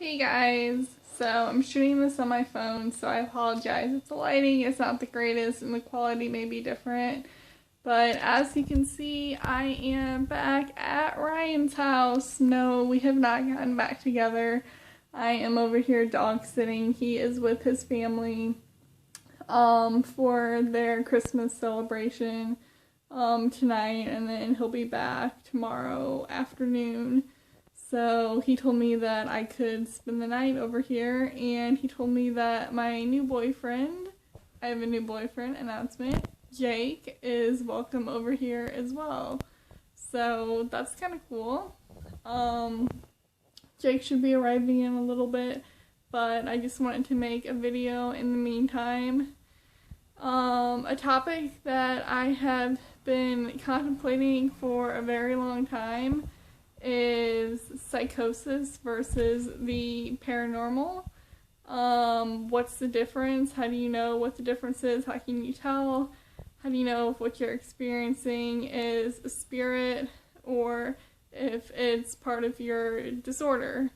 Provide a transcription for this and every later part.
Hey guys, so I'm shooting this on my phone, so I apologize if the lighting is not the greatest and the quality may be different, but as you can see, I am back at Ryan's house. No, we have not gotten back together. I am over here dog sitting. He is with his family for their Christmas celebration tonight, and then he'll be back tomorrow afternoon. So he told me that I could spend the night over here, and he told me that my new boyfriend, I have a new boyfriend announcement, Jake, is welcome over here as well. So that's kind of cool. Jake should be arriving in a little bit, but I just wanted to make a video in the meantime. A topic that I have been contemplating for a very long time is psychosis versus the paranormal. What's the difference? How do you know what the difference is? How can you tell? How do you know if what you're experiencing is a spirit or if it's part of your disorder?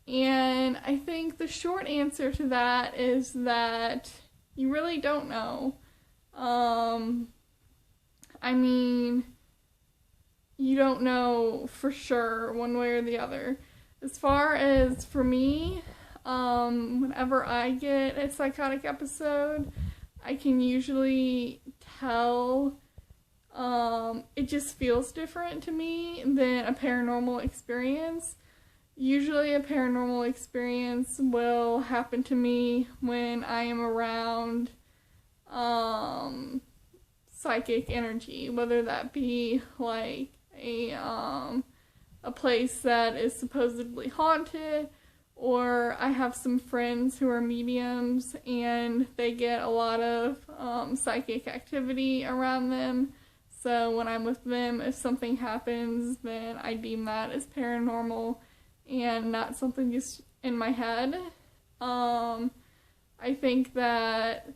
And I think the short answer to that is that you really don't know. You don't know for sure one way or the other. As far as for me, whenever I get a psychotic episode, I can usually tell it just feels different to me than a paranormal experience. Usually a paranormal experience will happen to me when I am around psychic energy, whether that be like a place that is supposedly haunted, or I have some friends who are mediums and they get a lot of psychic activity around them. So when I'm with them, if something happens, then I deem that as paranormal and not something just in my head. I think that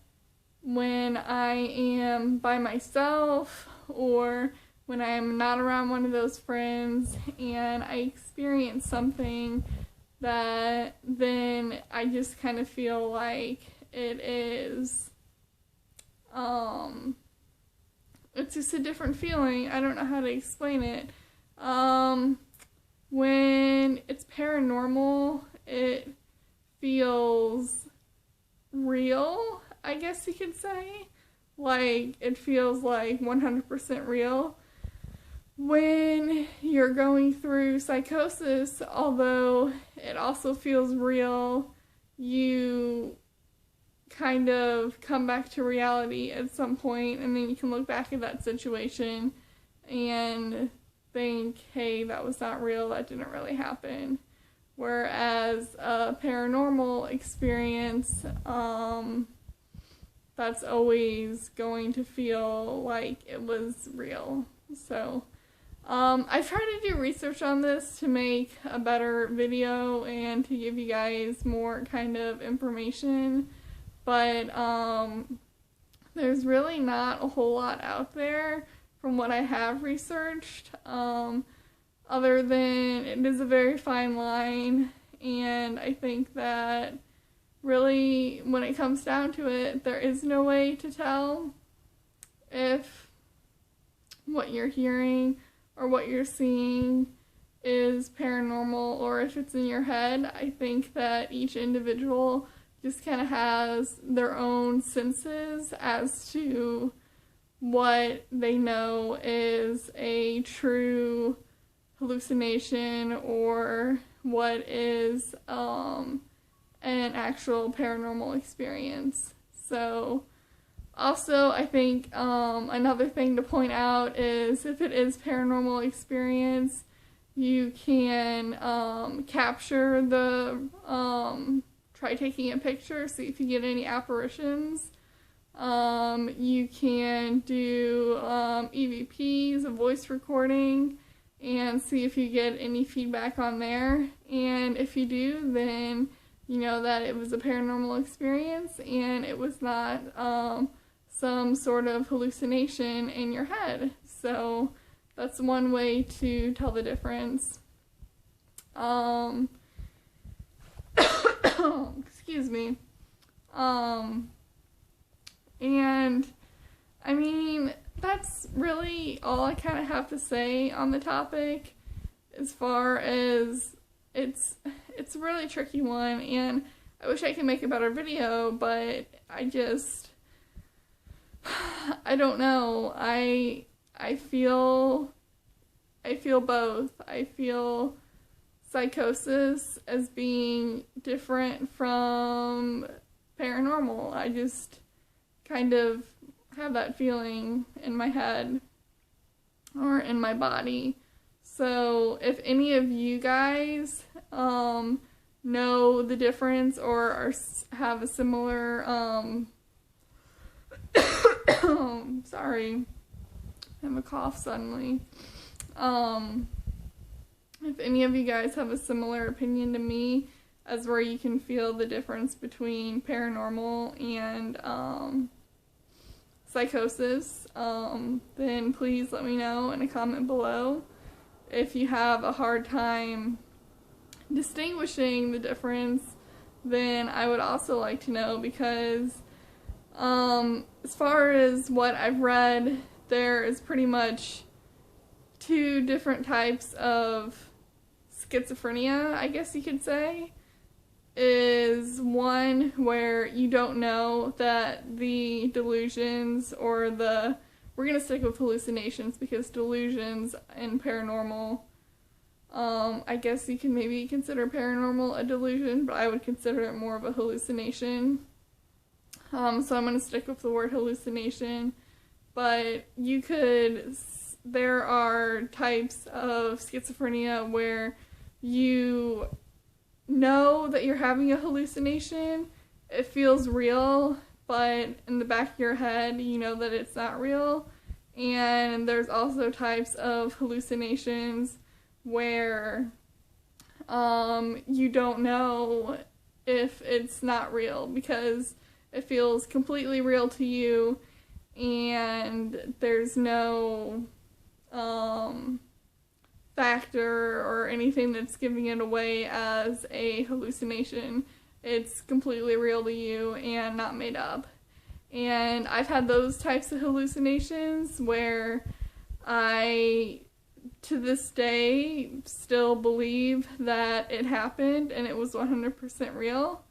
when I am by myself or when I am not around one of those friends and I experience something, that then I just kind of feel like it is, it's just a different feeling. I don't know how to explain it. When it's paranormal, it feels real, I guess you could say. Like, it feels like 100% real. When you're going through psychosis, although it also feels real, you kind of come back to reality at some point, and then you can look back at that situation and think, hey, that was not real, that didn't really happen. Whereas a paranormal experience, that's always going to feel like it was real. So I've tried to do research on this to make a better video and to give you guys more kind of information, but there's really not a whole lot out there from what I have researched, other than it is a very fine line, and I think that really when it comes down to it, there is no way to tell if what you're hearing or what you're seeing is paranormal or if it's in your head. I think that each individual just kind of has their own senses as to what they know is a true hallucination or what is an actual paranormal experience. So also, I think another thing to point out is if it is paranormal experience, you can capture the, try taking a picture, see if you get any apparitions. You can do EVPs, a voice recording, and see if you get any feedback on there. And if you do, then you know that it was a paranormal experience and it was not some sort of hallucination in your head. So that's one way to tell the difference. excuse me. And I mean, that's really all I kind of have to say on the topic, as far as it's a really tricky one, and I wish I could make a better video, but I don't know. I feel both. I feel psychosis as being different from paranormal. I just kind of have that feeling in my head or in my body. So if any of you guys know the difference or have a similar sorry, I have a cough suddenly. If any of you guys have a similar opinion to me, as where you can feel the difference between paranormal and psychosis, then please let me know in a comment below. If you have a hard time distinguishing the difference, then I would also like to know, because as far as what I've read, there is pretty much two different types of schizophrenia, I guess you could say. Is one where you don't know that the delusions or we're going to stick with hallucinations, because delusions and paranormal, I guess you can maybe consider paranormal a delusion, but I would consider it more of a hallucination. So I'm going to stick with the word hallucination. But there are types of schizophrenia where you know that you're having a hallucination. It feels real, but in the back of your head, you know that it's not real. And there's also types of hallucinations where you don't know if it's not real, because it feels completely real to you, and there's no factor or anything that's giving it away as a hallucination. It's completely real to you and not made up. And I've had those types of hallucinations where I, to this day, still believe that it happened and it was 100% real.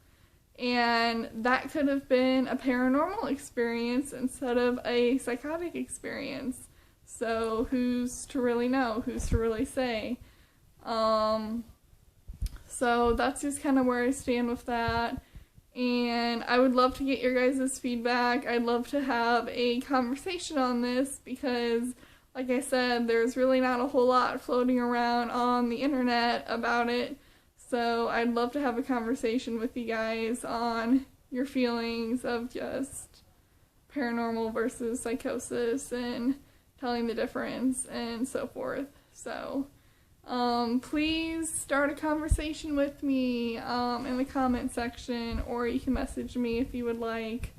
And that could have been a paranormal experience instead of a psychotic experience. So who's to really know? Who's to really say? So that's just kind of where I stand with that. And I would love to get your guys' feedback. I'd love to have a conversation on this, because, like I said, there's really not a whole lot floating around on the internet about it. So I'd love to have a conversation with you guys on your feelings of just paranormal versus psychosis and telling the difference and so forth. So please start a conversation with me in the comment section, or you can message me if you would like.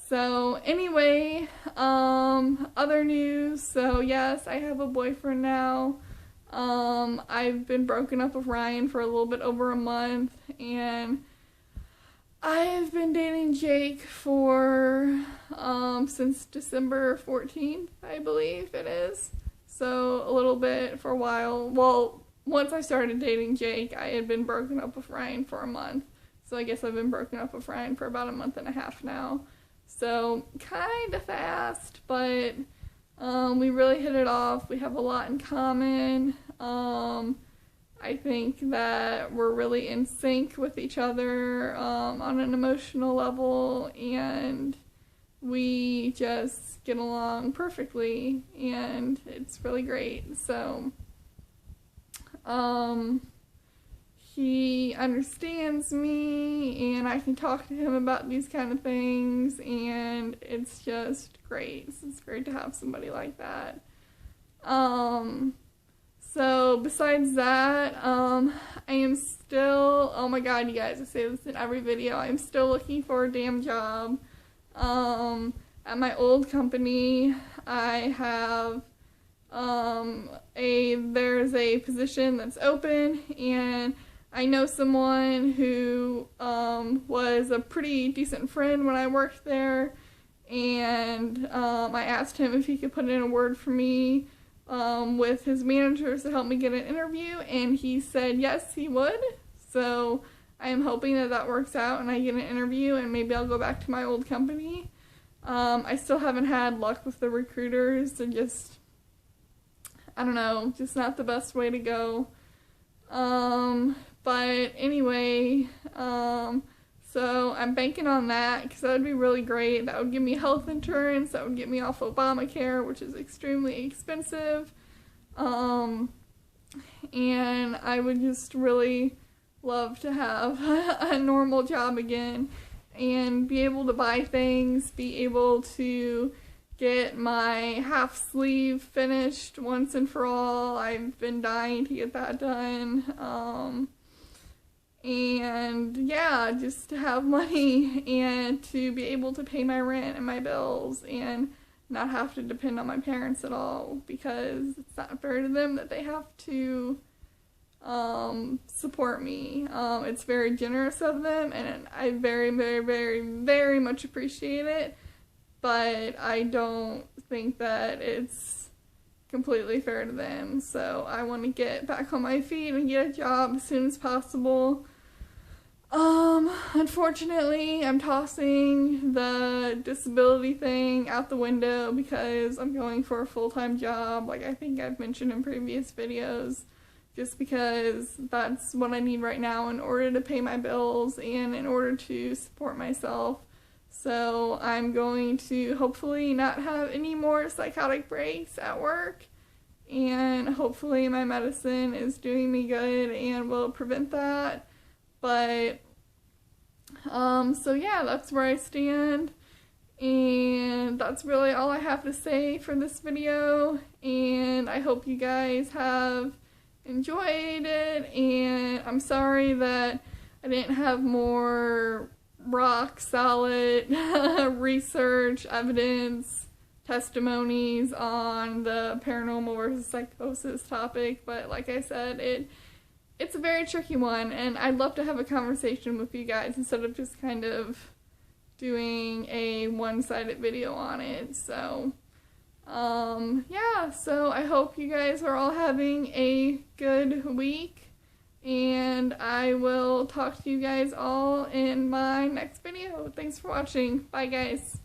So anyway, other news. So yes, I have a boyfriend now. I've been broken up with Ryan for a little bit over a month, and I've been dating Jake for since December 14th, I believe it is. So a little bit for a while. Well, once I started dating Jake, I had been broken up with Ryan for a month. So I guess I've been broken up with Ryan for about a month and a half now. So kind of fast, but we really hit it off. We have a lot in common. I think that we're really in sync with each other on an emotional level, and we just get along perfectly, and it's really great. So he understands me, and I can talk to him about these kind of things, and it's just great. It's great to have somebody like that. So besides that, I am still, oh my god, you guys, I say this in every video, I'm still looking for a damn job. At my old company, I have there's a position that's open, and I know someone who was a pretty decent friend when I worked there, and I asked him if he could put in a word for me with his managers to help me get an interview, and he said yes, he would. So I am hoping that that works out and I get an interview, and maybe I'll go back to my old company. I still haven't had luck with the recruiters. They're just, I don't know, just not the best way to go. But anyway, so I'm banking on that because that would be really great. That would give me health insurance. That would get me off Obamacare, which is extremely expensive. And I would just really love to have a normal job again and be able to buy things, be able to get my half sleeve finished once and for all. I've been dying to get that done. And yeah, just to have money and to be able to pay my rent and my bills and not have to depend on my parents at all, because it's not fair to them that they have to support me. It's very generous of them, and I very, very, very, very much appreciate it, but I don't think that it's completely fair to them. So I want to get back on my feet and get a job as soon as possible. Unfortunately, I'm tossing the disability thing out the window because I'm going for a full-time job, like I think I've mentioned in previous videos, just because that's what I need right now in order to pay my bills and in order to support myself. So I'm going to hopefully not have any more psychotic breaks at work, and hopefully my medicine is doing me good and will prevent that. But so yeah, that's where I stand, and that's really all I have to say for this video, and I hope you guys have enjoyed it. And I'm sorry that I didn't have more rock solid research, evidence, testimonies on the paranormal versus psychosis topic, but like I said, it's a very tricky one, and I'd love to have a conversation with you guys instead of just kind of doing a one-sided video on it. So yeah, so I hope you guys are all having a good week, and I will talk to you guys all in my next video. Thanks for watching. Bye, guys.